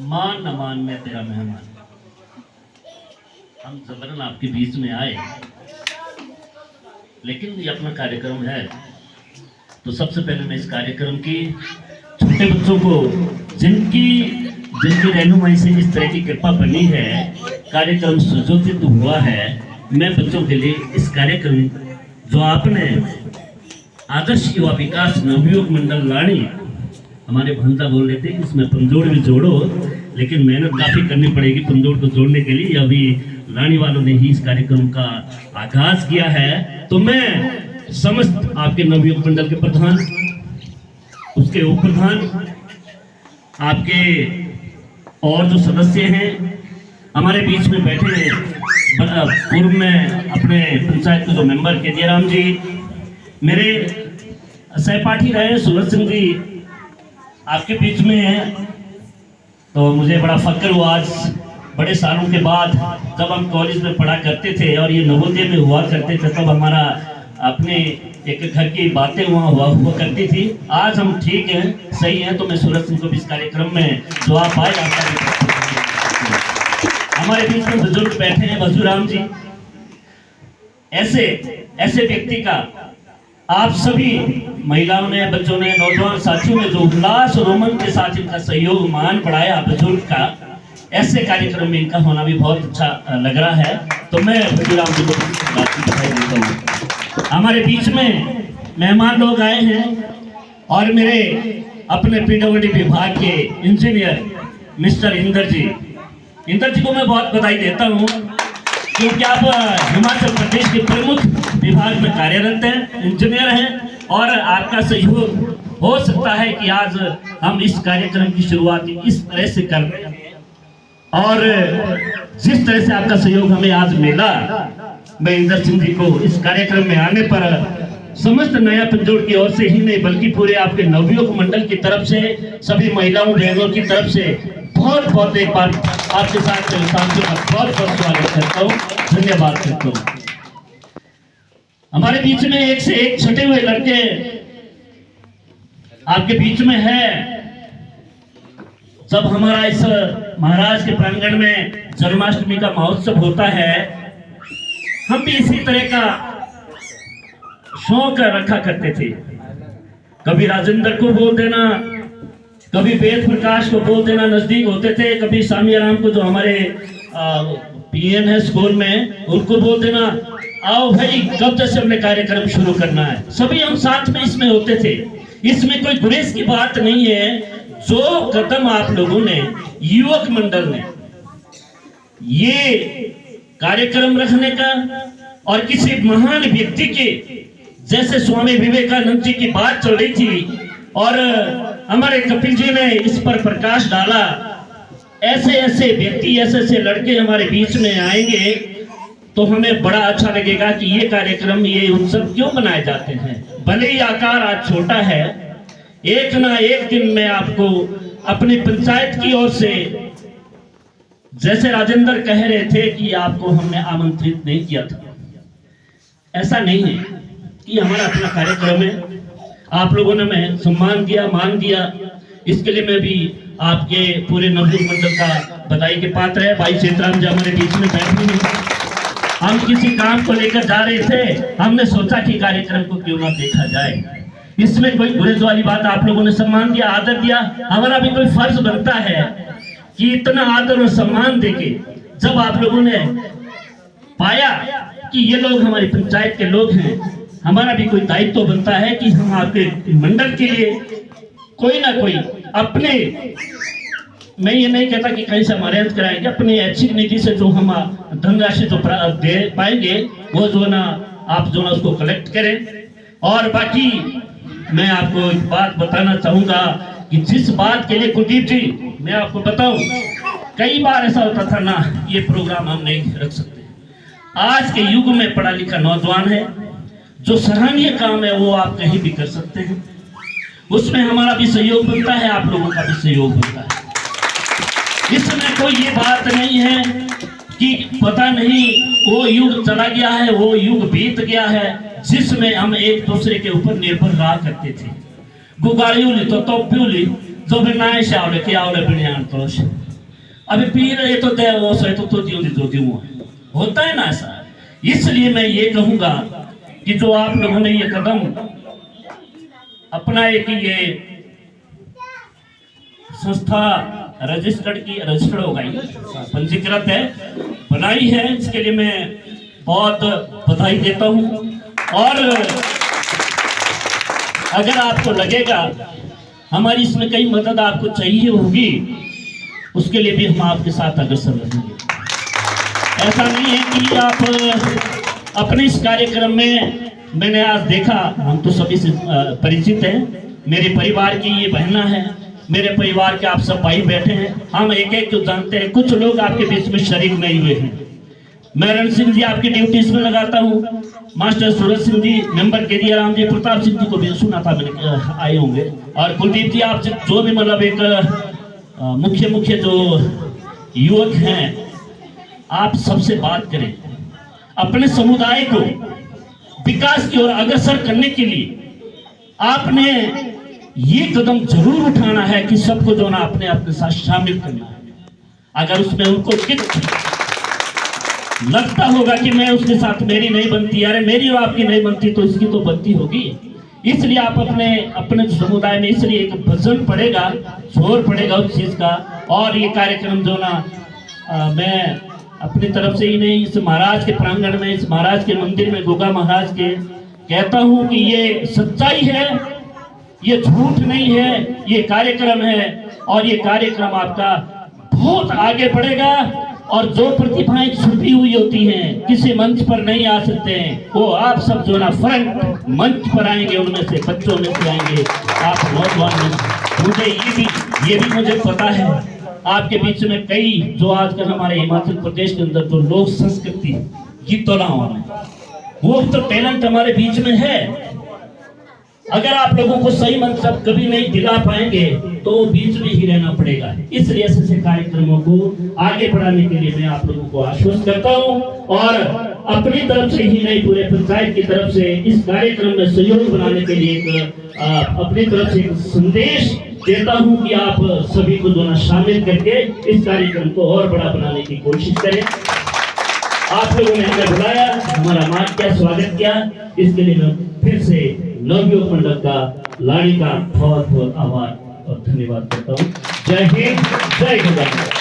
मान न मान मैं तेरा मेहमान। हम जबरन आपके बीच में आए, लेकिन ये अपना कार्यक्रम है तो सबसे पहले मैं इस कार्यक्रम की छोटे बच्चों को जिनकी रहनुमाई से इस तरह की कृपा बनी है, कार्यक्रम सुयोजित हुआ है, मैं बच्चों के लिए इस कार्यक्रम जो आपने आदर्श युवा विकास नवयुवक मंडल लाणी, हमारे भंजा बोल रहे थे कि इसमें पंजोड़ भी जोड़ो, लेकिन मेहनत काफी करनी पड़ेगी पंजोड़ को जोड़ने के लिए। अभी लाणी वालों ने ही इस कार्यक्रम का आगाज किया है, तो मैं समस्त आपके नवयुवक मंडल के प्रधान, उसके उप प्रधान, आपके और जो सदस्य हैं हमारे बीच में बैठे हैं, पूर्व में अपने पंचायत के जो मेंबर केदिया राम जी, मेरे सहपाठी रहे सूरज सिंह जी आपके बीच में हैं, तो मुझे बड़ा फक्र हुआ आज बड़े सालों के बाद, जब हम कॉलेज में पढ़ा करते थे और ये नवोदय में हुआ करते थे, तब हमारा अपने एक घर की बातें हुआ करती थी। आज हम ठीक हैं, सही हैं, तो मैं सूरज सिंह को भी इस कार्यक्रम में जो आप आए, हमारे बीच में बुजुर्ग बैठे हैं बसुराम जी, ऐसे व्यक्ति का आप सभी महिलाओं ने, बच्चों ने, नौजवान साथियों ने जो उल्लास और उमंग के साथ इनका सहयोग मान बढ़ाया बुजुर्ग का, ऐसे कार्यक्रम में इनका होना भी बहुत अच्छा लग रहा है, तो मैं बसुराम जी को बधाई देता हूँ। हमारे बीच में मेहमान लोग आए हैं और मेरे अपने पीडब्ल्यूडी विभाग के इंजीनियर मिस्टर इंदर जी को मैं बहुत बधाई देता हूँ, क्योंकि आप हिमाचल प्रदेश के प्रमुख विभाग में कार्यरत हैं, इंजीनियर हैं, और आपका सहयोग हो सकता है कि आज हम इस कार्यक्रम की शुरुआत इस तरह से कर रहे हैं, और जिस तरह से आपका सहयोग हमें आज मिला, मैं इंदर सिंह जी को इस कार्यक्रम में आने पर समस्त नया पंजोड़ की ओर से ही नहीं, बल्कि पूरे आपके नवयुवक मंडल की तरफ से, सभी महिलाओं बहनों की तरफ से बहुत एक बार आपके साथ बहुत स्वागत करता हूँ, धन्यवाद करता हूँ। हमारे बीच में एक से एक छटे हुए लड़के आपके बीच में है। जब हमारा इस महाराज के प्रांगण में जन्माष्टमी का महोत्सव होता है, हम भी इसी तरह का शौक रखा करते थे, कभी राजेंद्र को बोल देना, कभी वेद प्रकाश को बोल देना, नजदीक होते थे, कभी स्वामी राम को जो हमारे पीएन है स्कूल में, उनको बोल देना, आओ भाई कब तक हमने कार्यक्रम शुरू करना है। सभी हम साथ में इसमें होते थे, इसमें कोई गुरेज की बात नहीं है। जो कदम आप लोगों ने, युवक मंडल ने ये कार्यक्रम रखने का, और किसी महान व्यक्ति के जैसे स्वामी विवेकानंद जी की बात चल रही थी और हमारे कपिल जी ने इस पर प्रकाश डाला, ऐसे व्यक्ति, ऐसे लड़के हमारे बीच में आएंगे तो हमें बड़ा अच्छा लगेगा कि ये कार्यक्रम, ये उत्सव क्यों मनाए जाते हैं। भले ही आकार आज छोटा है, एक ना एक दिन में आपको अपनी पंचायत की ओर से, जैसे राजेंद्र कह रहे थे कि आपको हमने आमंत्रित नहीं किया था, ऐसा नहीं है कि हमारा अपना कार्यक्रम है, आप लोगों ने हमें सम्मान दिया, मान दिया, इसके लिए मैं भी आपके पूरे नवयुवक मंडल का बधाई के पात्र है। भाई चेतराम जी हमारे बीच में बैठे हैं, हम किसी काम को लेकर जा रहे थे, हमने सोचा कि कार्यक्रम को क्यों ना देखा जाए, इसमें कोई गुरेज वाली बात, आप लोगों ने सम्मान दिया, आदर दिया, हमारा भी कोई फर्ज बनता है कि इतना आदर और सम्मान देके जब आप लोगों ने पाया कि ये लोग हमारी पंचायत के लोग हैं, हमारा भी कोई दायित्व तो बनता है कि हम आपके मंडल के लिए कोई ना कोई अपने, मैं ये नहीं कहता कि कहीं से हम अरेंज कराएंगे, अपनी ऐच्छिक निधि से जो हम धनराशि जो दे पाएंगे वो जो ना आप जो ना उसको कलेक्ट करें। और बाकी मैं आपको एक बात बताना चाहूंगा कि जिस बात के लिए कुलदीप जी, मैं आपको बताऊं, कई बार ऐसा होता था ना, ये प्रोग्राम हम नहीं रख सकते। आज के युग में पढ़ा लिखा नौजवान है, जो सराहनीय काम है वो आप कहीं भी कर सकते हैं, उसमें हमारा भी सहयोग बनता है, आप लोगों का भी सहयोग बनता है। इसमें कोई ये बात नहीं है कि पता नहीं वो युग चला गया है, वो युग बीत गया है जिसमें हम एक दूसरे के ऊपर निर्भर रहा करते थे। गुगाड़ियोली तो टोपियोली जो भी नाय शावले के आवले बिनियान तोश अभी पीर ये तो दे वो सही तो दियो होता है ना ऐसा। इसलिए मैं ये कहूंगा कि जो आप लोगों ने ये कदम अपनाए कि ये संस्था रजिस्टर्ड हो गई, पंजीकृत है, बनाई है, इसके लिए मैं बहुत बधाई देता हूं। और अगर आपको लगेगा हमारी इसमें कई मदद आपको चाहिए होगी, उसके लिए भी हम आपके साथ अग्रसर रहेंगे। ऐसा नहीं है कि आप अपने इस कार्यक्रम में, मैंने आज देखा, हम तो सभी से परिचित हैं, मेरे परिवार की ये बहना है, मेरे परिवार के आप सब भाई बैठे हैं, हम एक एक को जानते हैं, कुछ लोग आपके बीच में शरीक नहीं हुए हैं। मैं रण सिंह जी आपकी ड्यूटीज में लगाता हूँ, मास्टर सूरज सिंह जी, मेंबर केदिया राम जी, प्रताप सिंह जी को भी सुना था मैंने, आए होंगे, और कुलदीप जी, आप जो भी मतलब एक मुख्य जो युवक हैं, आप सबसे बात करें, अपने समुदाय को विकास की ओर अग्रसर करने के लिए आपने ये कदम जरूर उठाना है कि सबको जो ना अपने साथ शामिल करना है। अगर उसमें उनको लगता होगा कि मैं उसके साथ मेरी नहीं बनती, अरे मेरी और आपकी नहीं बनती तो इसकी तो बनती होगी। इसलिए आप अपने समुदाय में, इसलिए एक भजन पड़ेगा, जोर पड़ेगा उस चीज का। और ये कार्यक्रम जो ना मैं अपनी तरफ से ही नहीं, इस महाराज के प्रांगण में, इस महाराज के मंदिर में, गोगा महाराज के, कहता हूं कि ये सच्चाई है, ये झूठ नहीं है, ये कार्यक्रम है। और ये कार्यक्रम आपका बहुत आगे बढ़ेगा। और जो प्रतिभाएं छुपी हुई होती हैं, किसी मंच पर नहीं आ सकते हैं, वो आप सब जो ना फ्रंट मंच पर आएंगे, उनमें से बच्चों में से आएंगे, आप नौजवान में। मुझे ये भी मुझे पता है, आपके बीच में कई जो आजकल हमारे हिमाचल प्रदेश के अंदर जो लोक संस्कृति गीतोला वो तो टैलेंट हमारे बीच में है। अगर आप लोगों को सही मंच कभी नहीं दिला पाएंगे तो बीच में ही रहना पड़ेगा। इसलिए ऐसे कार्यक्रमों को आगे बढ़ाने के लिए मैं आप लोगों को आश्वस्त करता हूं, और अपनी तरफ से ही नहीं, पूरे पंचायत की तरफ से इस कार्यक्रम में सहयोग बनाने के लिए अपनी तरफ से एक संदेश देता हूं कि आप सभी को दोनों शामिल करके इस कार्यक्रम को और बड़ा बनाने की कोशिश करें। आप लोगों ने हमें बुलाया, हमारा मान किया, स्वागत किया, इसके लिए मैं फिर से नवयुवक मंडल का लाड़ी का बहुत बहुत आभार और धन्यवाद करता हूँ। जय हिंद, जय हिंद।